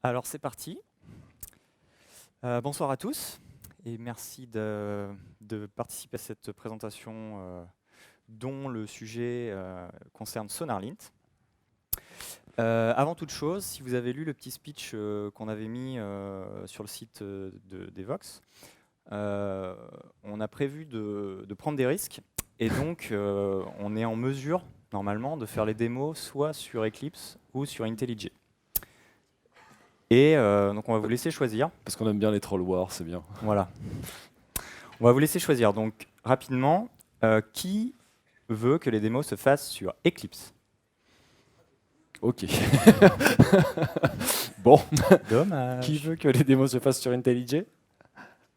Alors c'est parti. Bonsoir à tous et merci de participer à cette présentation dont le sujet concerne SonarLint. Avant toute chose, si vous avez lu le petit speech qu'on avait mis sur le site d'Evox, on a prévu de prendre des risques et donc on est en mesure normalement de faire les démos soit sur Eclipse ou sur IntelliJ. Et donc on va vous laisser choisir. Parce qu'on aime bien les troll wars, c'est bien. Voilà. On va vous laisser choisir. Donc rapidement, qui veut que les démos se fassent sur Eclipse? Ok. Bon. Dommage. Qui veut que les démos se fassent sur IntelliJ?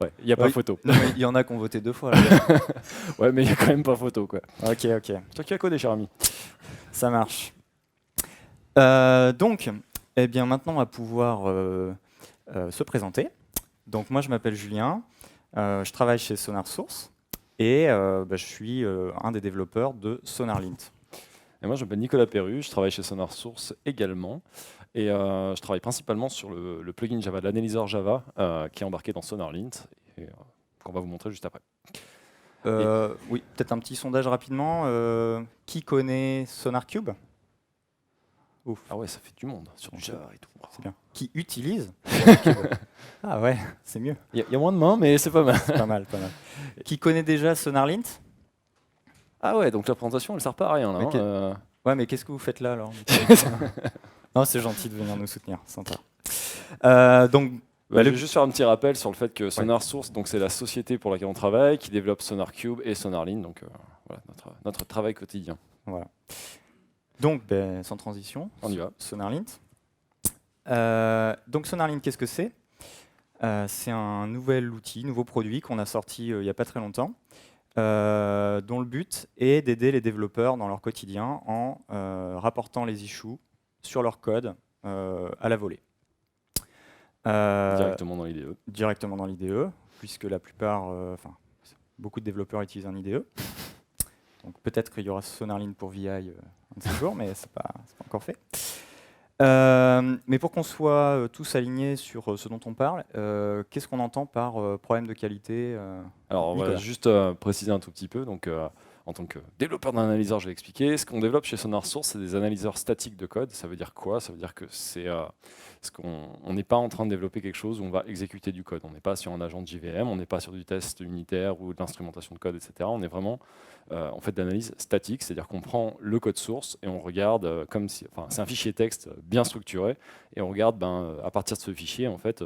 Ouais, il n'y a pas Oui. photo. Non, mais il y en a qui ont voté 2 fois. Là. Ouais, mais il n'y a quand même pas photo, quoi. Ok. Toi qui as codé, cher ami. Ça marche. Donc, eh bien, maintenant, on va pouvoir se présenter. Donc, moi, je m'appelle Julien. Je travaille chez SonarSource et je suis un des développeurs de SonarLint. Et moi, je m'appelle Nicolas Perru, je travaille chez SonarSource également. Et je travaille principalement sur le plugin Java, l'analyseur Java, qui est embarqué dans SonarLint, et qu'on va vous montrer juste après. Oui, peut-être un petit sondage rapidement. Qui connaît SonarCube? Ouf. Ah ouais, ça fait du monde sur du Java et tout. C'est bien. Qui utilise SonarCube? Ah ouais, c'est mieux. Il y a moins de mains, mais c'est pas mal. C'est pas mal. Qui connaît déjà SonarLint? Ah ouais, donc la présentation, elle sert pas à rien, là. Okay. Ouais, mais qu'est-ce que vous faites là, alors? Non, c'est gentil de venir nous soutenir, sympa. Donc, je vais juste faire un petit rappel sur le fait que SonarSource, donc c'est la société pour laquelle on travaille, qui développe SonarCube et SonarLint, donc voilà notre travail quotidien. Voilà. Donc, sans transition, on y va. SonarLint. Donc SonarLint, qu'est-ce que c'est? C'est un nouvel outil, nouveau produit qu'on a sorti il n'y a pas très longtemps, dont le but est d'aider les développeurs dans leur quotidien en rapportant les issues sur leur code à la volée. Directement dans l'IDE. Directement dans l'IDE, puisque la plupart, beaucoup de développeurs utilisent un IDE. Donc peut-être qu'il y aura SonarLint pour VI un de ces jours, mais c'est pas encore fait. Mais pour qu'on soit tous alignés sur ce dont on parle, qu'est-ce qu'on entend par problème de qualité? Alors, on va juste préciser un tout petit peu. Donc, en tant que développeur d'un analyseur, je vais expliquer. Ce qu'on développe chez SonarSource, c'est des analyseurs statiques de code. Ça veut dire quoi? Ça veut dire que on n'est pas en train de développer quelque chose où on va exécuter du code. On n'est pas sur un agent de JVM, on n'est pas sur du test unitaire ou de l'instrumentation de code, etc. On est vraiment en fait d'analyse statique, c'est-à-dire qu'on prend le code source et on regarde comme si, c'est un fichier texte bien structuré et on regarde à partir de ce fichier en fait.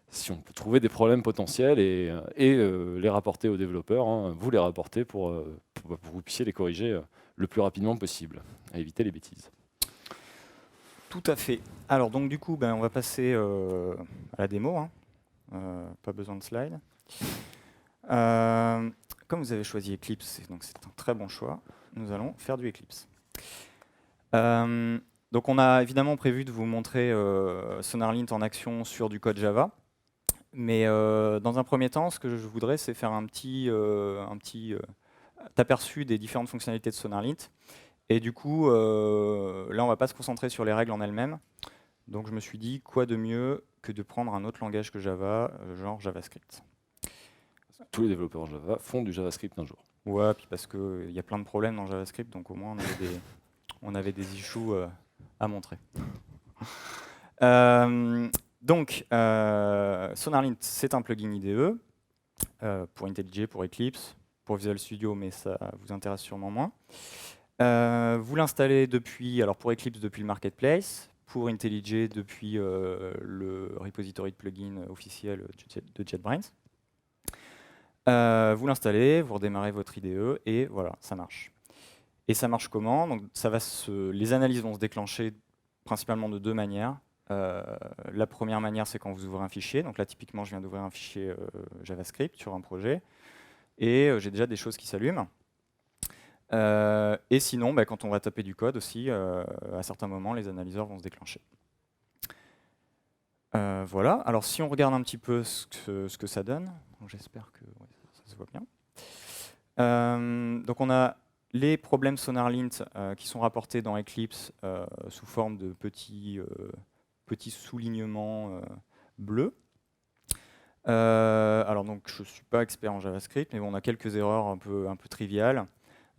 Si on peut trouver des problèmes potentiels et les rapporter aux développeurs, vous les rapportez pour que vous puissiez les corriger le plus rapidement possible, à éviter les bêtises. Tout à fait. Alors donc du coup, on va passer à la démo. Pas besoin de slide. Comme vous avez choisi Eclipse, donc c'est un très bon choix, nous allons faire du Eclipse. Donc on a évidemment prévu de vous montrer SonarLint en action sur du code Java. Mais dans un premier temps, ce que je voudrais, c'est faire un petit aperçu des différentes fonctionnalités de SonarLint. Et du coup, là, on va pas se concentrer sur les règles en elles-mêmes. Donc je me suis dit, quoi de mieux que de prendre un autre langage que Java, genre JavaScript. Tous les développeurs Java font du JavaScript un jour. Ouais, puis parce qu'il y a plein de problèmes dans JavaScript, donc au moins on avait des issues à montrer. Donc, SonarLint, c'est un plugin IDE pour IntelliJ, pour Eclipse, pour Visual Studio, mais ça vous intéresse sûrement moins. Vous l'installez depuis, alors pour Eclipse depuis le Marketplace, pour IntelliJ depuis le repository de plugins officiel de JetBrains. Vous l'installez, vous redémarrez votre IDE et voilà, ça marche. Et ça marche comment? Donc, les analyses vont se déclencher principalement de 2 manières. La première manière, c'est quand vous ouvrez un fichier. Donc là, typiquement, je viens d'ouvrir un fichier JavaScript sur un projet. Et j'ai déjà des choses qui s'allument. Et sinon, quand on va taper du code aussi, à certains moments, les analyseurs vont se déclencher. Voilà. Alors, si on regarde un petit peu ce que ça donne, j'espère que ça se voit bien. Donc, on a les problèmes SonarLint qui sont rapportés dans Eclipse sous forme de petits petit soulignement bleu. Alors donc je ne suis pas expert en JavaScript, mais bon, on a quelques erreurs un peu triviales.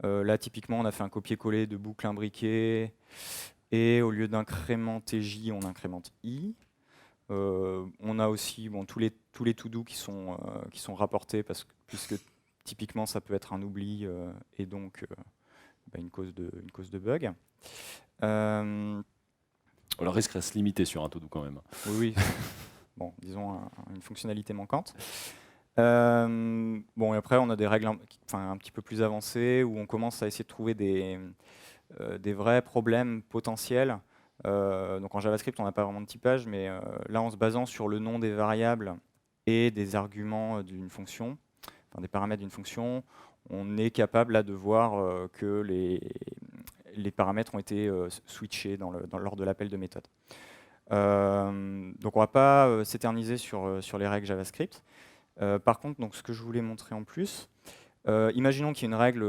Là typiquement on a fait un copier-coller de boucle imbriquée et au lieu d'incrémenter J, on incrémente I. On a aussi tous les to-do qui sont rapportés puisque typiquement ça peut être un oubli et donc une cause de bug. Le risque reste limité sur un to-do quand même. Oui. Bon, disons une fonctionnalité manquante. Bon, et après, on a des règles un petit peu plus avancées où on commence à essayer de trouver des vrais problèmes potentiels. Donc en JavaScript, on n'a pas vraiment de typage, mais là, en se basant sur le nom des variables et des arguments d'une fonction, enfin des paramètres d'une fonction, on est capable là de voir que les paramètres ont été switchés lors de l'appel de méthode. Donc on ne va pas s'éterniser sur les règles JavaScript. Par contre, donc, ce que je voulais montrer en plus, imaginons qu'il y ait une règle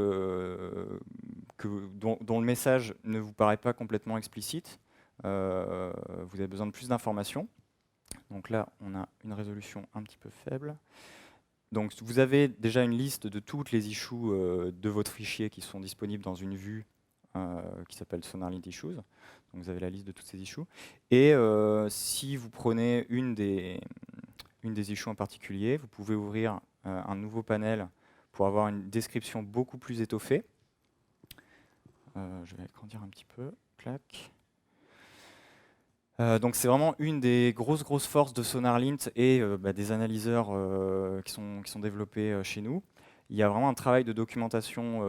dont le message ne vous paraît pas complètement explicite. Vous avez besoin de plus d'informations. Donc là, on a une résolution un petit peu faible. Donc vous avez déjà une liste de toutes les issues de votre fichier qui sont disponibles dans une vue qui s'appelle SonarLint Issues. Donc vous avez la liste de toutes ces issues. Et si vous prenez une des issues en particulier, vous pouvez ouvrir un nouveau panel pour avoir une description beaucoup plus étoffée. Je vais agrandir un petit peu. Clac. Donc c'est vraiment une des grosses forces de SonarLint et des analyseurs qui sont développés chez nous. Il y a vraiment un travail de documentation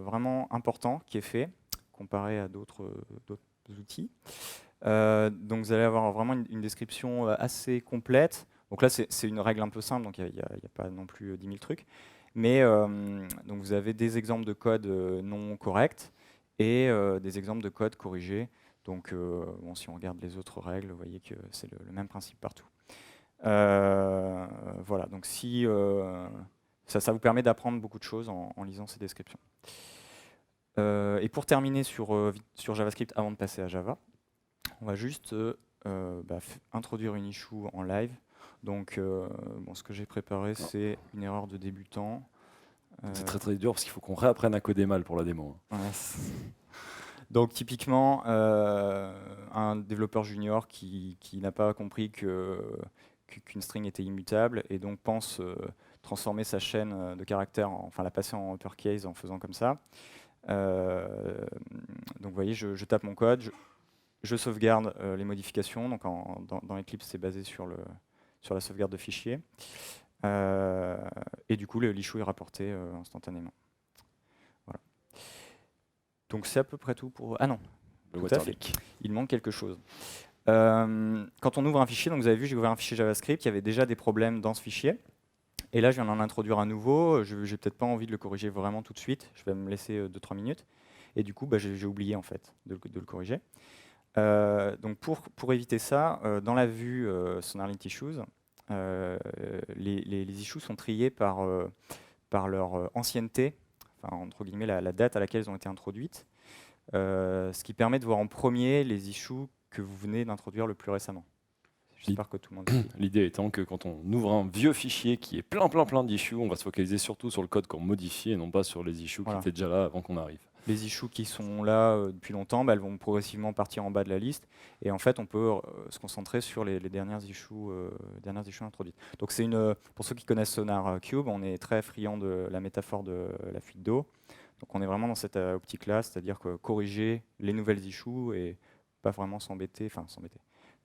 vraiment important qui est fait, comparé à d'autres outils. Donc vous allez avoir vraiment une description assez complète. Donc là, c'est une règle un peu simple, donc il n'y a pas non plus 10 000 trucs. Mais donc vous avez des exemples de code non corrects et des exemples de code corrigés. Donc bon, si on regarde les autres règles, vous voyez que c'est le même principe partout. Voilà, donc si ça vous permet d'apprendre beaucoup de choses en lisant ces descriptions. Et pour terminer sur JavaScript, avant de passer à Java, on va juste introduire une issue en live. Donc, ce que j'ai préparé, c'est une erreur de débutant. C'est très dur parce qu'il faut qu'on réapprenne à coder mal pour la démo. Ouais. Donc, typiquement, un développeur junior qui n'a pas compris qu'une string était immutable et donc pense transformer sa chaîne de caractères, enfin la passer en uppercase en faisant comme ça. Donc, vous voyez, je tape mon code, je sauvegarde les modifications. Donc, dans Eclipse, c'est basé sur la sauvegarde de fichiers. Et du coup, l'issue est rapporté instantanément. Voilà. Donc, c'est à peu près tout pour... Ah non, tout à fait. Il manque quelque chose. Quand on ouvre un fichier, donc vous avez vu, j'ai ouvert un fichier JavaScript, il y avait déjà des problèmes dans ce fichier. Et là, je viens d'en introduire un nouveau. Je n'ai peut-être pas envie de le corriger vraiment tout de suite. Je vais me laisser 2-3 minutes. Et du coup, j'ai oublié en fait de le corriger. Donc pour éviter ça, dans la vue SonarLint Issues, les issues sont triées par leur ancienneté, enfin, entre guillemets la date à laquelle elles ont été introduites, ce qui permet de voir en premier les issues que vous venez d'introduire le plus récemment. J'espère que tout le monde est... L'idée étant que quand on ouvre un vieux fichier qui est plein d'issues, on va se focaliser surtout sur le code qu'on modifie et non pas sur les issues qui étaient déjà là avant qu'on arrive. Les issues qui sont là depuis longtemps, elles vont progressivement partir en bas de la liste. Et en fait, on peut se concentrer sur les dernières issues introduites. Donc, pour ceux qui connaissent SonarCube, on est très friand de la métaphore de la fuite d'eau. Donc, on est vraiment dans cette optique-là, c'est-à-dire que corriger les nouvelles issues et pas vraiment s'embêter.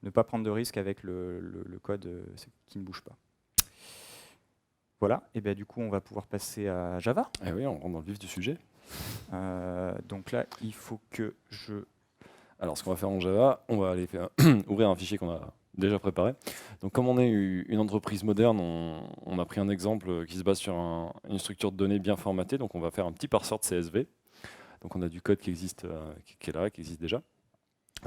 Ne pas prendre de risque avec le code qui ne bouge pas. Voilà, et bien du coup, on va pouvoir passer à Java. Eh oui, on rentre dans le vif du sujet. Donc là, il faut que je... Alors, ce qu'on va faire en Java, on va aller ouvrir un fichier qu'on a déjà préparé. Donc, comme on est une entreprise moderne, on a pris un exemple qui se base sur une structure de données bien formatée. Donc, on va faire un petit parseur de CSV. Donc, on a du code qui existe, qui est là, qui existe déjà.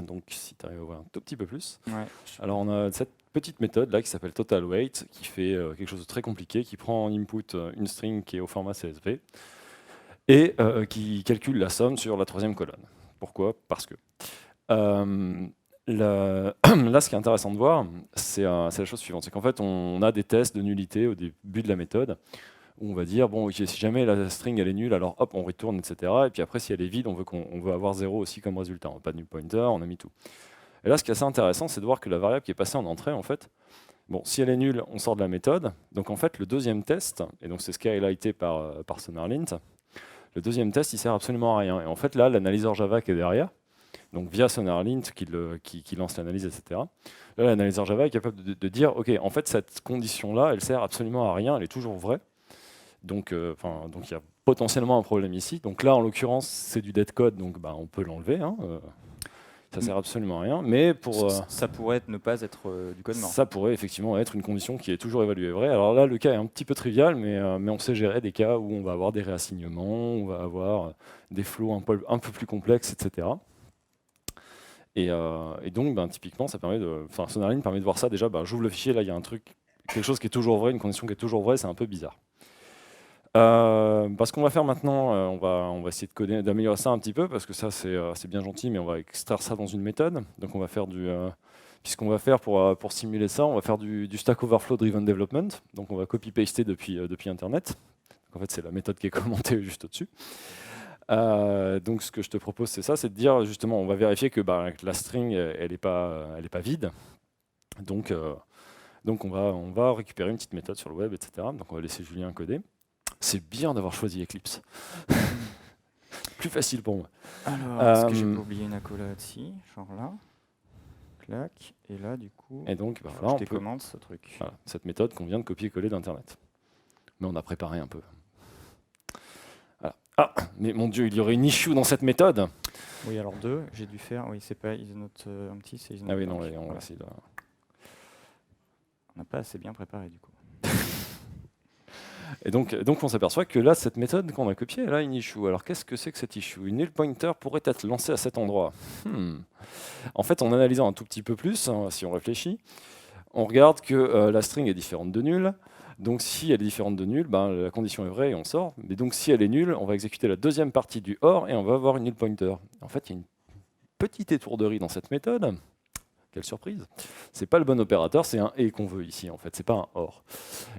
Donc, si tu arrives à voir un tout petit peu plus. Ouais. Alors, on a cette petite méthode là qui s'appelle TotalWeight, qui fait quelque chose de très compliqué, qui prend en input une string qui est au format CSV et qui calcule la somme sur la troisième colonne. Pourquoi ? Parce que Là, ce qui est intéressant de voir, c'est la chose suivante. C'est qu'en fait, on a des tests de nullité au début de la méthode, où on va dire, bon, ok, si jamais la string elle est nulle, alors hop, on retourne, etc. Et puis après, si elle est vide, on veut avoir 0 aussi comme résultat. On n'a pas de null pointer, on a mis tout. Et là, ce qui est assez intéressant, c'est de voir que la variable qui est passée en entrée, en fait, bon, si elle est nulle, on sort de la méthode. Donc en fait, le deuxième test, et donc c'est ce qui est highlighté par SonarLint, le deuxième test, il sert absolument à rien. Et en fait, là, l'analyseur Java qui est derrière, donc via SonarLint qui lance l'analyse, etc. Là, l'analyseur Java est capable de dire, OK, en fait, cette condition-là, elle sert absolument à rien, elle est toujours vraie. Donc il y a potentiellement un problème ici. Donc là, en l'occurrence, c'est du dead code, donc bah, on peut l'enlever. Ça sert absolument à rien. Mais ça pourrait ne pas être du code mort. Ça pourrait effectivement être une condition qui est toujours évaluée vraie. Alors là, le cas est un petit peu trivial, mais on sait gérer des cas où on va avoir des réassignements, on va avoir des flows un peu plus complexes, etc. Et donc, typiquement, SonarLint permet de voir ça. Déjà, j'ouvre le fichier, là, il y a un truc, quelque chose qui est toujours vrai, une condition qui est toujours vraie, c'est un peu bizarre. Ce qu'on va faire maintenant, on va essayer de coder, d'améliorer ça un petit peu, parce que ça, c'est bien gentil, mais on va extraire ça dans une méthode. Donc, on va faire puisqu'on va faire pour simuler ça, on va faire du Stack Overflow Driven Development. Donc, on va copy-paster depuis Internet. Donc, en fait, c'est la méthode qui est commentée juste au-dessus. Donc, ce que je te propose, c'est ça, c'est de dire justement, on va vérifier que la string, elle n'est pas vide. Donc on va récupérer une petite méthode sur le web, etc. Donc, on va laisser Julien coder. C'est bien d'avoir choisi Eclipse. Plus facile pour moi. Alors, est-ce que j'ai pas oublié une accolade ici, genre là, clac, et là, du coup, et donc, voilà, je commande ce truc. Voilà, cette méthode qu'on vient de copier-coller d'Internet. Mais on a préparé un peu. Voilà. Ah, mais mon Dieu, il y aurait une issue dans cette méthode. Oui, alors j'ai dû faire, oui, c'est pas is not empty, c'est is not Ah oui, non, blank. on va Voilà. essayer de... On n'a pas assez bien préparé, du coup. Et donc on s'aperçoit que là, cette méthode qu'on a copiée, elle a une issue. Alors qu'est-ce que c'est que cette issue? Une null pointer pourrait être lancée à cet endroit. En fait, en analysant un tout petit peu plus, si on réfléchit, on regarde que la string est différente de null. Donc si elle est différente de null, la condition est vraie et on sort. Mais donc si elle est nulle, on va exécuter la deuxième partie du OR et on va avoir une null pointer. En fait, il y a une petite étourderie dans cette méthode. Quelle surprise! C'est pas le bon opérateur, c'est un et qu'on veut ici en fait, c'est pas un or.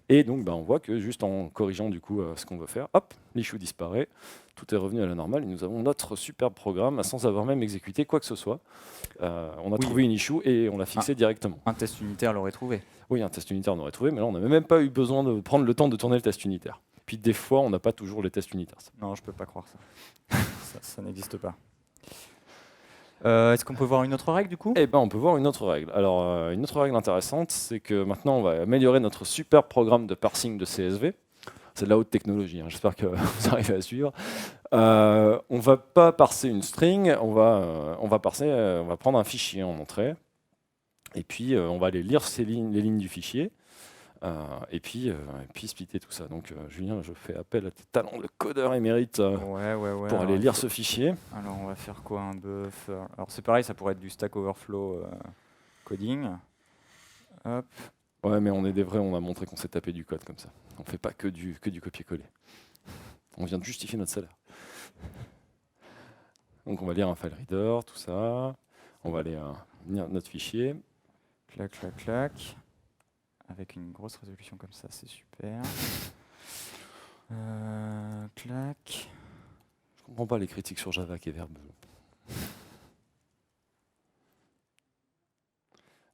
Et donc on voit que juste en corrigeant du coup ce qu'on veut faire, hop, l'issue disparaît, tout est revenu à la normale et nous avons notre superbe programme sans avoir même exécuté quoi que ce soit. On a trouvé une issue et on l'a fixée directement. Un test unitaire l'aurait trouvé. Oui, un test unitaire on aurait trouvé, mais là on n'avait même pas eu besoin de prendre le temps de tourner le test unitaire. Puis des fois on n'a pas toujours les tests unitaires. Non, je peux pas croire ça. ça n'existe pas. Est-ce qu'on peut voir une autre règle du coup? Eh ben, on peut voir une autre règle. Alors, une autre règle intéressante, c'est que maintenant, on va améliorer notre super programme de parsing de CSV. C'est de la haute technologie, hein. J'espère que vous arrivez à suivre. On ne va pas parser une string, on va prendre un fichier en entrée, et puis on va aller lire les lignes du fichier, et puis splitter tout ça. Donc, Julien, je fais appel à tes talents de codeur émérite pour aller lire ce fichier. Alors, on va faire quoi? Un buffer. Alors, c'est pareil, ça pourrait être du Stack Overflow coding. Hop. Ouais, mais on est des vrais, on a montré qu'on s'est tapé du code comme ça. On ne fait pas que du copier-coller. On vient de justifier notre salaire. Donc, on va lire un file reader, tout ça. On va aller lire notre fichier. Clac, clac, clac. Avec une grosse résolution comme ça, c'est super. Clac. Je comprends pas les critiques sur Java qui est verbeux.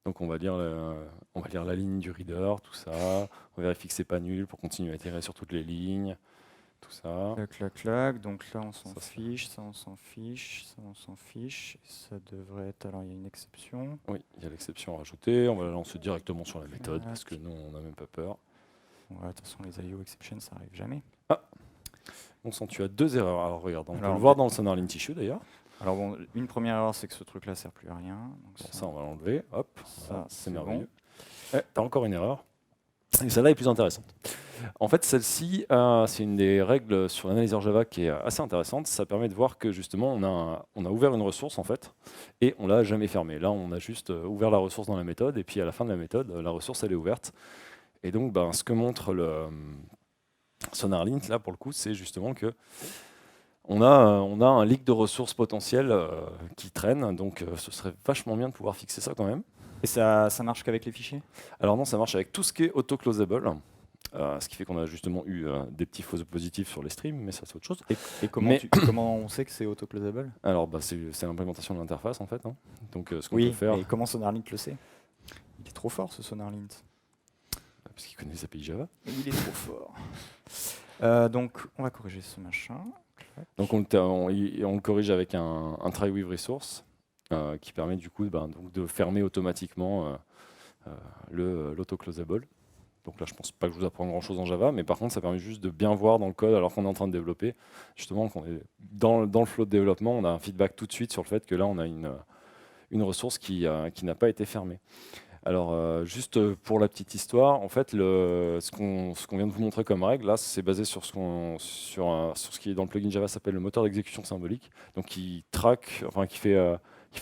Donc on va lire la ligne du reader, tout ça. On vérifie que c'est pas nul pour continuer à itérer sur toutes les lignes, tout ça. Clac, clac, clac. Donc là on s'en fiche, ça on s'en fiche, ça on s'en fiche. Ça devrait être... Alors il y a une exception. Oui, il y a l'exception rajoutée. On va la lancer directement sur la méthode parce que nous on n'a même pas peur. Ouais, de toute façon les IO exceptions ça arrive jamais. Ah, bon sang, tu as deux erreurs. Alors regarde, on peut le voir dans le SonarLint issue d'ailleurs. Alors bon, une première erreur, c'est que ce truc-là sert plus à rien. Donc bon, ça, on va l'enlever. Hop, ça, c'est merveilleux. Bon. T'as encore une erreur. Et celle-là est plus intéressante. En fait, celle-ci, c'est une des règles sur l'analyseur Java qui est assez intéressante. Ça permet de voir que justement, on a ouvert une ressource en fait, et on l'a jamais fermée. Là, on a juste ouvert la ressource dans la méthode, et puis à la fin de la méthode, la ressource elle est ouverte. Et donc, ce que montre le SonarLint là pour le coup, c'est justement que on a un leak de ressources potentiel qui traîne, donc ce serait vachement bien de pouvoir fixer ça quand même. Et ça marche qu'avec les fichiers? Alors non, ça marche avec tout ce qui est auto-closable, ce qui fait qu'on a justement eu des petits faux positifs sur les streams, mais ça c'est autre chose. Et comment on sait que c'est auto-closable? Alors c'est l'implémentation de l'interface en fait. Hein. Donc ce qu'on Oui, peut faire, et comment SonarLint le sait? Il est trop fort ce SonarLint. parce qu'il connaît les API Java. Il est trop fort. Donc on va corriger ce machin. Donc on le corrige avec un try with resource qui permet du coup donc de fermer automatiquement l'auto-closable. Donc là, je pense pas que je vous apprends grand-chose en Java, mais par contre, ça permet juste de bien voir dans le code alors qu'on est en train de développer. Justement, qu'on est dans le flow de développement, on a un feedback tout de suite sur le fait que là, on a une ressource qui n'a pas été fermée. Alors, juste pour la petite histoire, en fait, ce qu'on vient de vous montrer comme règle, là, c'est basé sur ce qui est dans le plugin Java s'appelle le moteur d'exécution symbolique, donc qui traque, enfin qui fait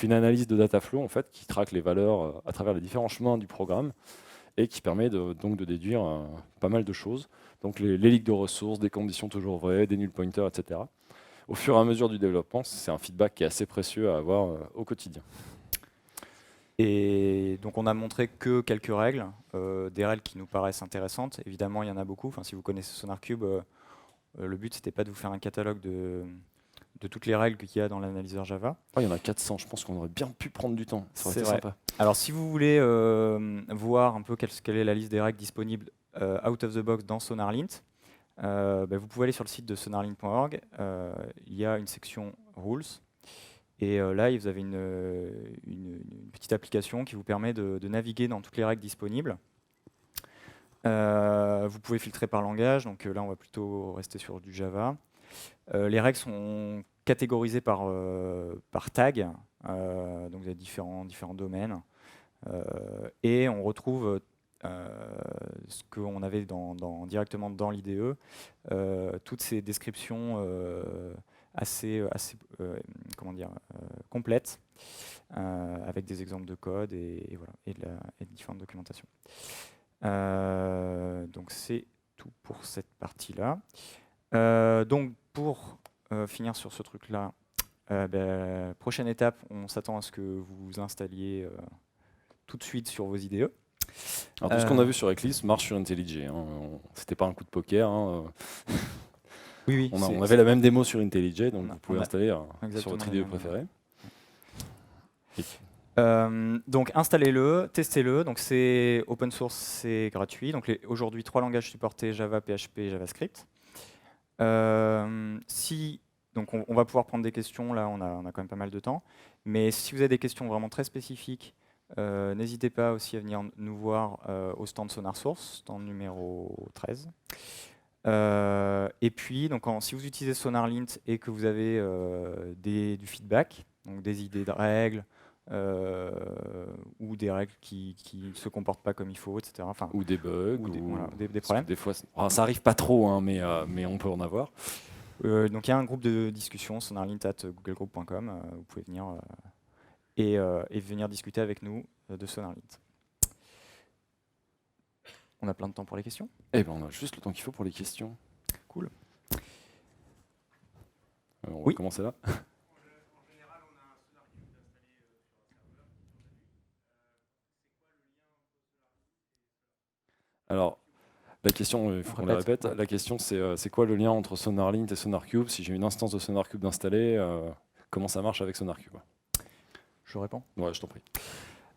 une analyse de data flow, en fait, qui traque les valeurs à travers les différents chemins du programme et qui permet donc de déduire pas mal de choses. Donc les leaks de ressources, des conditions toujours vraies, des null pointers, etc. Au fur et à mesure du développement, c'est un feedback qui est assez précieux à avoir au quotidien. Et donc on a montré que quelques règles, des règles qui nous paraissent intéressantes. Évidemment, il y en a beaucoup. Enfin, si vous connaissez SonarCube, le but c'était pas de vous faire un catalogue de toutes les règles qu'il y a dans l'analyseur Java. Oh, il y en a 400, je pense qu'on aurait bien pu prendre du temps. Ça aurait C'est été vrai. sympa. Alors si vous voulez voir un peu quelle est la liste des règles disponibles out of the box dans SonarLint, vous pouvez aller sur le site de sonarlint.org. Il y a une section Rules. Et là, vous avez une petite application qui vous permet de naviguer dans toutes les règles disponibles. Vous pouvez filtrer par langage, donc là on va plutôt rester sur du Java. Les règles sont catégorisées par tag, donc il y a différents domaines. Et on retrouve ce qu'on avait directement dans l'IDE, toutes ces descriptions assez complètes, avec des exemples de code et de différentes documentations. Donc c'est tout pour cette partie-là. Donc pour finir sur ce truc-là, prochaine étape, on s'attend à ce que vous installiez tout de suite sur vos IDE. Alors tout ce qu'on a vu sur Eclipse marche sur IntelliJ. Hein. C'était pas un coup de poker. Hein. Oui, on avait la même démo sur IntelliJ, donc vous pouvez installer sur votre IDE même. préféré. Donc installez-le, testez-le. Donc c'est open source, c'est gratuit. Donc aujourd'hui 3 langages supportés, Java, PHP et JavaScript. Donc on va pouvoir prendre des questions, là on a quand même pas mal de temps. Mais si vous avez des questions vraiment très spécifiques, n'hésitez pas aussi à venir nous voir au stand SonarSource, stand numéro 13. Et puis, donc, si vous utilisez SonarLint et que vous avez du feedback, donc des idées de règles, ou des règles qui ne se comportent pas comme il faut, etc. Enfin, ou des bugs, ou des problèmes. Des fois, ça arrive pas trop, hein, mais on peut en avoir. Donc il y a un groupe de discussion, sonarlint@googlegroup.com, vous pouvez venir et venir discuter avec nous de SonarLint. On a plein de temps pour les questions? Eh ben, on a juste le temps qu'il faut pour les questions. Cool. On va commencer là. Alors, la question, il faut qu'on la répète. La question, c'est quoi le lien entre SonarLint et SonarCube? Si j'ai une instance de SonarCube installée, comment ça marche avec SonarCube? Je réponds. Ouais, je t'en prie.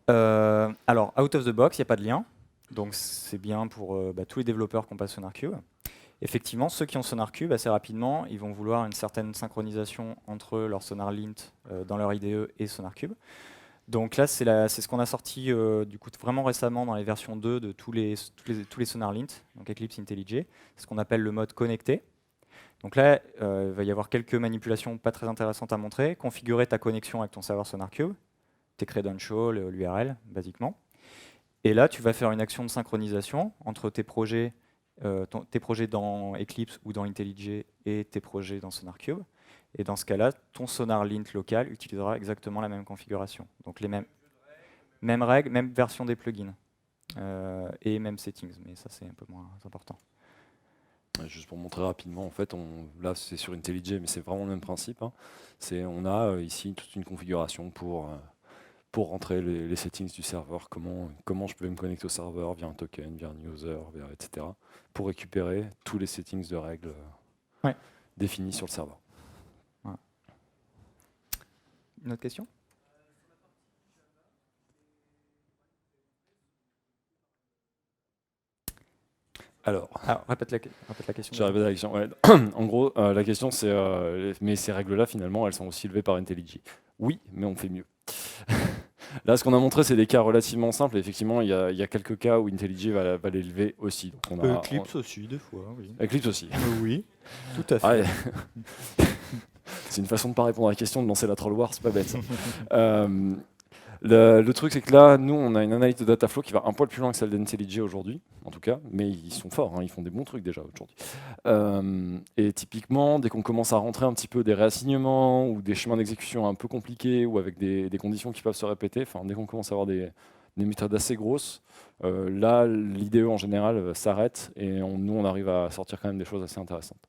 Alors, out of the box, il n'y a pas de lien. Donc, c'est bien pour tous les développeurs qui ont pas SonarCube. Effectivement, ceux qui ont SonarCube, assez rapidement, ils vont vouloir une certaine synchronisation entre leur SonarLint dans leur IDE et SonarCube. Donc là, c'est ce qu'on a sorti du coup vraiment récemment dans les versions 2 de tous les SonarLint, donc Eclipse IntelliJ, c'est ce qu'on appelle le mode connecté. Donc là, il va y avoir quelques manipulations pas très intéressantes à montrer. Configurer ta connexion avec ton serveur SonarCube, tes credentials, l'URL, basiquement. Et là, tu vas faire une action de synchronisation entre tes projets dans Eclipse ou dans IntelliJ et tes projets dans SonarCube. Et dans ce cas-là, ton SonarLint local utilisera exactement la même configuration. Donc les mêmes règles, même version des plugins et même settings, mais ça c'est un peu moins important. Juste pour montrer rapidement, en fait, là c'est sur IntelliJ, mais c'est vraiment le même principe, hein. On a ici toute une configuration pour rentrer les settings du serveur, comment je peux me connecter au serveur via un token, via un user, etc. pour récupérer tous les settings de règles Ouais. définis sur le serveur. Voilà. Une autre question? Alors, répète la question. j'ai répété la question. Ouais. En gros, la question c'est, mais ces règles-là, finalement, elles sont aussi levées par IntelliJ. Oui, mais on fait mieux. Là, ce qu'on a montré, c'est des cas relativement simples. Et effectivement, il y a quelques cas où IntelliJ va les lever aussi. Donc Eclipse aussi, des fois, oui. Eclipse aussi. Oui, tout à fait. Ouais. C'est une façon de ne pas répondre à la question, de lancer la troll war, c'est pas bête. Ça. Le truc, c'est que là, nous, on a une analyse de Dataflow qui va un poil plus loin que celle d'IntelliJ aujourd'hui, en tout cas, mais ils sont forts, hein, ils font des bons trucs déjà aujourd'hui. Et typiquement, dès qu'on commence à rentrer un petit peu des réassignements ou des chemins d'exécution un peu compliqués ou avec des conditions qui peuvent se répéter, dès qu'on commence à avoir des méthodes assez grosses, là, l'IDE en général s'arrête et nous, on arrive à sortir quand même des choses assez intéressantes.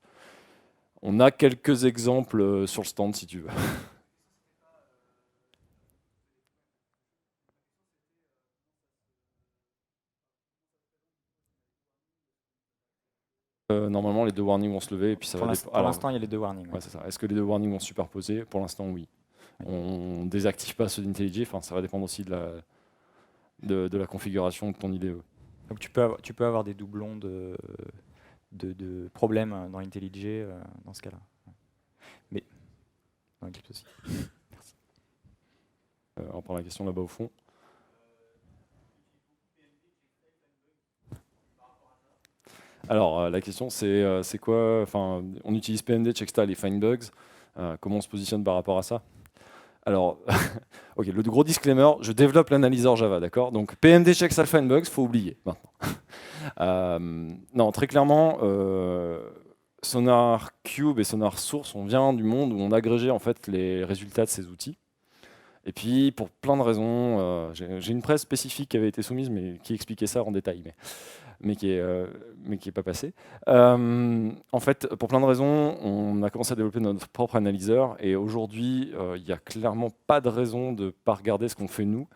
On a quelques exemples sur le stand, si tu veux. Normalement, les deux warnings vont se lever et puis ça va Pour l'instant, il y a les deux warnings. Ouais, c'est ça. Est-ce que les deux warnings vont se superposer? Pour l'instant, oui. On désactive pas ceux d'IntelliJ. Ça va dépendre aussi de la configuration de ton IDE. Donc tu peux avoir des doublons de problèmes dans IntelliJ dans ce cas-là. Mais dans Eclipse aussi. Merci. On prend la question là-bas au fond. Alors, la question, c'est quoi? On utilise PMD, Checkstyle et FindBugs. Comment on se positionne par rapport à ça? Alors, ok, le gros disclaimer, je développe l'analyseur Java, d'accord? Donc, PMD, Checkstyle, FindBugs, faut oublier maintenant. Non, très clairement, SonarQube et SonarSource, on vient du monde où on agrégait en fait les résultats de ces outils. Et puis, pour plein de raisons, j'ai une presse spécifique qui avait été soumise, mais qui expliquait ça en détail, mais qui est pas passée. En fait, pour plein de raisons, on a commencé à développer notre propre analyseur, et aujourd'hui, il n'y a clairement pas de raison de ne pas regarder ce qu'on fait nous,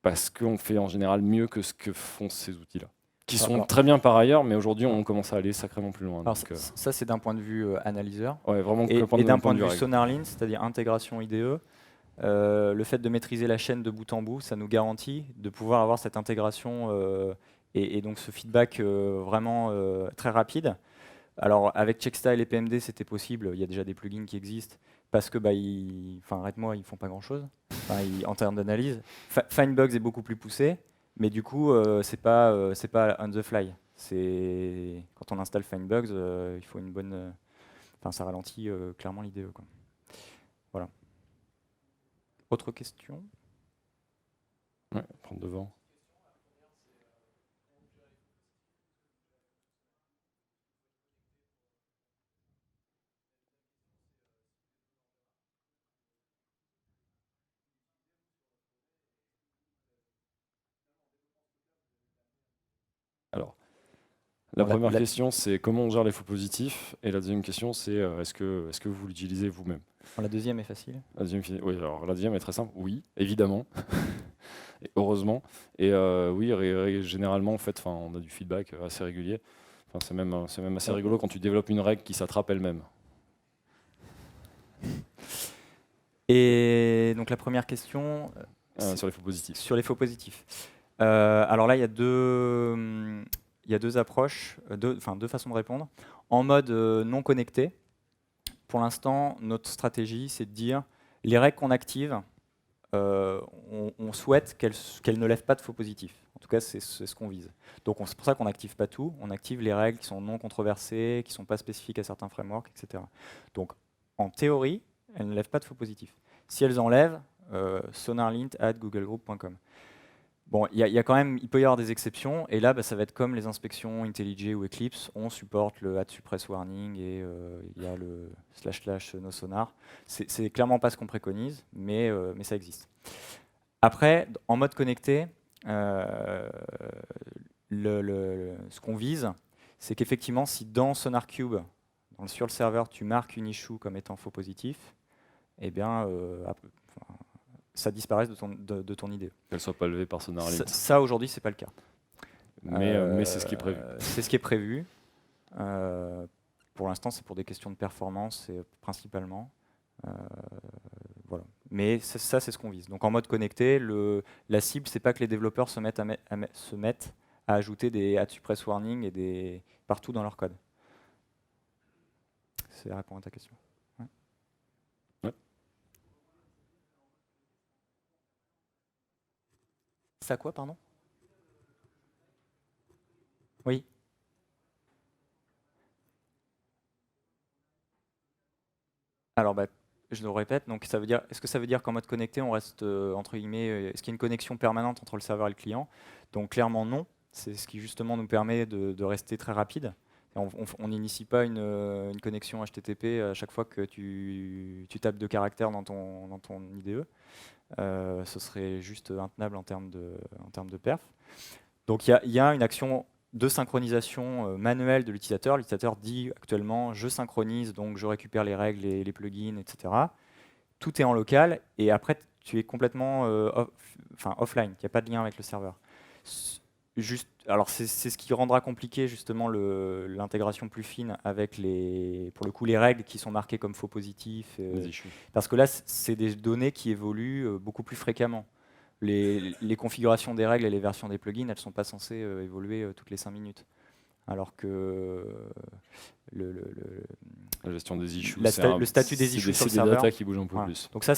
parce qu'on fait en général mieux que ce que font ces outils-là, qui sont très bien par ailleurs, mais aujourd'hui, on commence à aller sacrément plus loin. Alors ça, c'est d'un point de vue analyseur. Ouais, vraiment Et d'un point de vue règle. SonarLint, c'est-à-dire intégration IDE, le fait de maîtriser la chaîne de bout en bout, ça nous garantit de pouvoir avoir cette intégration et donc ce feedback vraiment très rapide. Alors avec Checkstyle et PMD, c'était possible. Il y a déjà des plugins qui existent parce que, arrête-moi, ils font pas grand-chose en termes d'analyse. FindBugs est beaucoup plus poussé, mais du coup, c'est pas on the fly. C'est quand on installe FindBugs, il faut une bonne. Ça ralentit clairement l'IDE, quoi. Voilà. Autre question? Ouais, prendre devant. Alors, la première question, c'est comment on gère les faux positifs, et la deuxième question, c'est est-ce que vous l'utilisez vous-même? La deuxième est facile. Oui, alors la deuxième est très simple. Oui, évidemment, et heureusement. Et oui, généralement, en fait, on a du feedback assez régulier. C'est même assez rigolo quand tu développes une règle qui s'attrape elle-même. Et donc la première question sur les faux positifs. Sur les faux positifs. Alors là, il y a deux approches, deux façons de répondre. En mode non connecté, pour l'instant, notre stratégie, c'est de dire les règles qu'on active, on souhaite qu'elles ne lèvent pas de faux positifs. En tout cas, c'est ce qu'on vise. Donc c'est pour ça qu'on n'active pas tout. On active les règles qui sont non controversées, qui ne sont pas spécifiques à certains frameworks, etc. Donc en théorie, elles ne lèvent pas de faux positifs. Si elles enlèvent, sonarlint@googlegroup.com. Bon, il peut y avoir des exceptions, et là, ça va être comme les inspections IntelliJ ou Eclipse, on supporte le @suppress warning et il y a le // no sonar. C'est clairement pas ce qu'on préconise, mais ça existe. Après, en mode connecté, ce qu'on vise, c'est qu'effectivement, si dans SonarCube, sur le serveur, tu marques une issue comme étant faux positif, eh bien, ça disparaît de ton IDE. Qu'elle soit pas levée par SonarLint. Ça aujourd'hui, c'est pas le cas. Mais c'est ce qui est prévu. C'est ce qui est prévu. Pour l'instant, c'est pour des questions de performance principalement. Voilà. Mais ça, c'est ce qu'on vise. Donc en mode connecté, la cible, c'est pas que les développeurs se mettent à ajouter des add suppress warning et partout dans leur code. C'est à répondre à ta question. Ouais. Ça quoi, pardon? Oui. Alors, je le répète, donc ça veut dire, est-ce que ça veut dire qu'en mode connecté, on reste, entre guillemets, est-ce qu'il y a une connexion permanente entre le serveur et le client? Donc clairement non, c'est ce qui justement nous permet de rester très rapide. On n'initie pas une connexion HTTP à chaque fois que tu tapes 2 caractères dans ton IDE. Ce serait juste intenable en termes de perf. Donc il y a une action de synchronisation manuelle de l'utilisateur. L'utilisateur dit actuellement, je synchronise, donc je récupère les règles, les plugins, etc. Tout est en local, et après, tu es complètement offline. Il n'y a pas de lien avec le serveur. Alors c'est ce qui rendra compliqué justement l'intégration plus fine avec pour le coup, les règles qui sont marquées comme faux positifs. Parce que là, c'est des données qui évoluent beaucoup plus fréquemment. Les configurations des règles et les versions des plugins, elles ne sont pas censées évoluer toutes les 5 minutes. Alors que la gestion des issues, le statut des issues sur le serveur, c'est des data qui bougent un peu plus. Donc ça,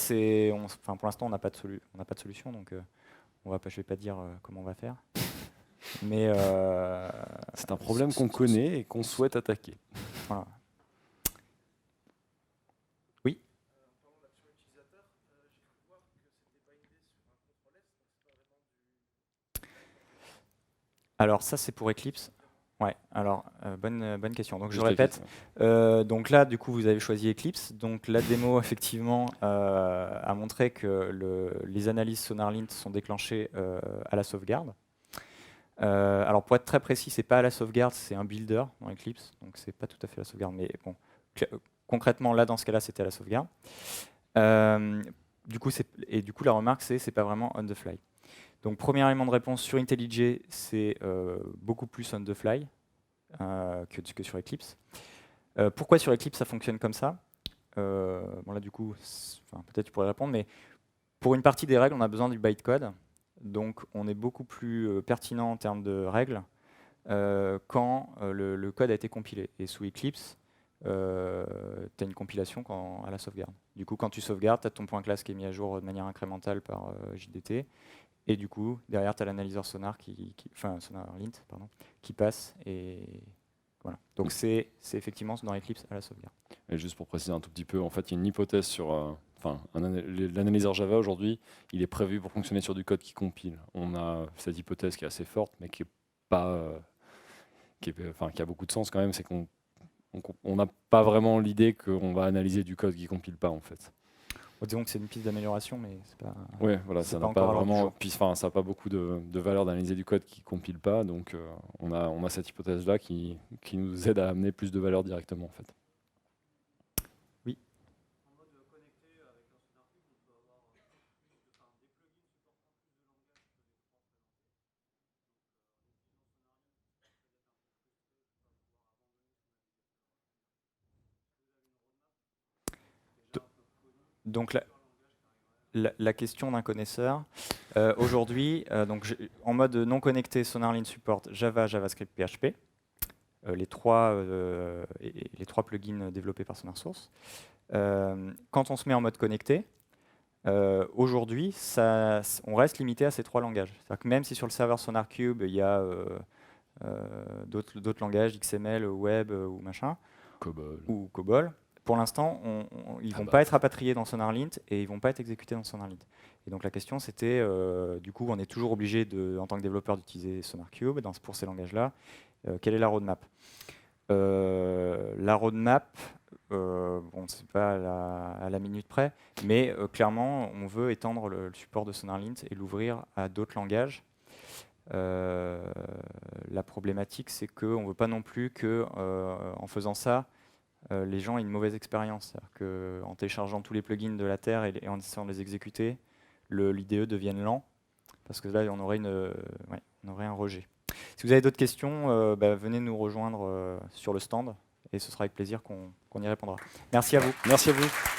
pour l'instant, on n'a pas de solution, donc je ne vais pas dire comment on va faire. Mais c'est un problème qu'on connaît et qu'on souhaite attaquer. Voilà. Oui. Alors ça, c'est pour Eclipse. Ouais, alors bonne question. Donc je répète. Donc là, du coup, vous avez choisi Eclipse. Donc la démo, effectivement, a montré que les analyses SonarLint sont déclenchées à la sauvegarde. Alors pour être très précis, c'est pas à la sauvegarde, c'est un builder dans Eclipse. Donc c'est pas tout à fait la sauvegarde, mais bon, concrètement, là, dans ce cas-là, c'était à la sauvegarde. Du coup, la remarque, c'est pas vraiment on the fly. Donc, premier élément de réponse sur IntelliJ, c'est beaucoup plus on the fly que sur Eclipse. Pourquoi sur Eclipse ça fonctionne comme ça? Bon, là, du coup, peut-être tu pourrais répondre, mais pour une partie des règles, on a besoin du bytecode. Donc, on est beaucoup plus pertinent en termes de règles quand le code a été compilé. Et sous Eclipse, tu as une compilation à la sauvegarde. Du coup, quand tu sauvegardes, tu as ton point classe qui est mis à jour de manière incrémentale par JDT. Et du coup, derrière, tu as l'analyseur SonarLint, qui passe. Et voilà. Donc, c'est effectivement dans Eclipse à la sauvegarde. Et juste pour préciser un tout petit peu, en fait, il y a une hypothèse sur... l'analyseur Java aujourd'hui, il est prévu pour fonctionner sur du code qui compile. On a cette hypothèse qui est assez forte, mais qui a beaucoup de sens quand même, c'est qu'on n'a pas vraiment l'idée qu'on va analyser du code qui compile pas en fait. Disons que c'est une piste d'amélioration, mais c'est pas. Oui, voilà, ça n'a pas vraiment. Puis, ça n'a pas beaucoup de valeur d'analyser du code qui compile pas, donc on a cette hypothèse là qui nous aide à amener plus de valeur directement en fait. Oui. Donc la question d'un connaisseur. Aujourd'hui, en mode non connecté, SonarLint support Java, JavaScript, PHP. Les trois plugins développés par SonarSource. Quand on se met en mode connecté, aujourd'hui, on reste limité à ces 3 langages. C'est-à-dire que même si sur le serveur SonarCube, il y a d'autres langages, XML, Web ou machin, ou COBOL, pour l'instant, ils ne vont pas être rapatriés dans SonarLint et ils ne vont pas être exécutés dans SonarLint. Et donc la question, c'était, du coup, on est toujours obligé, en tant que développeur, d'utiliser SonarCube pour ces langages-là. Quelle est la roadmap? La roadmap, bon, c'est pas à la minute près, mais clairement, on veut étendre le support de SonarLint et l'ouvrir à d'autres langages. la problématique, c'est qu'on ne veut pas non plus que, en faisant ça, les gens aient une mauvaise expérience. C'est-à-dire qu'en téléchargeant tous les plugins de la Terre et en essayant de les exécuter, l'IDE devienne lent, parce que là, on aurait un rejet. Si vous avez d'autres questions, venez nous rejoindre sur le stand, et ce sera avec plaisir qu'on y répondra. Merci à vous. Merci à vous.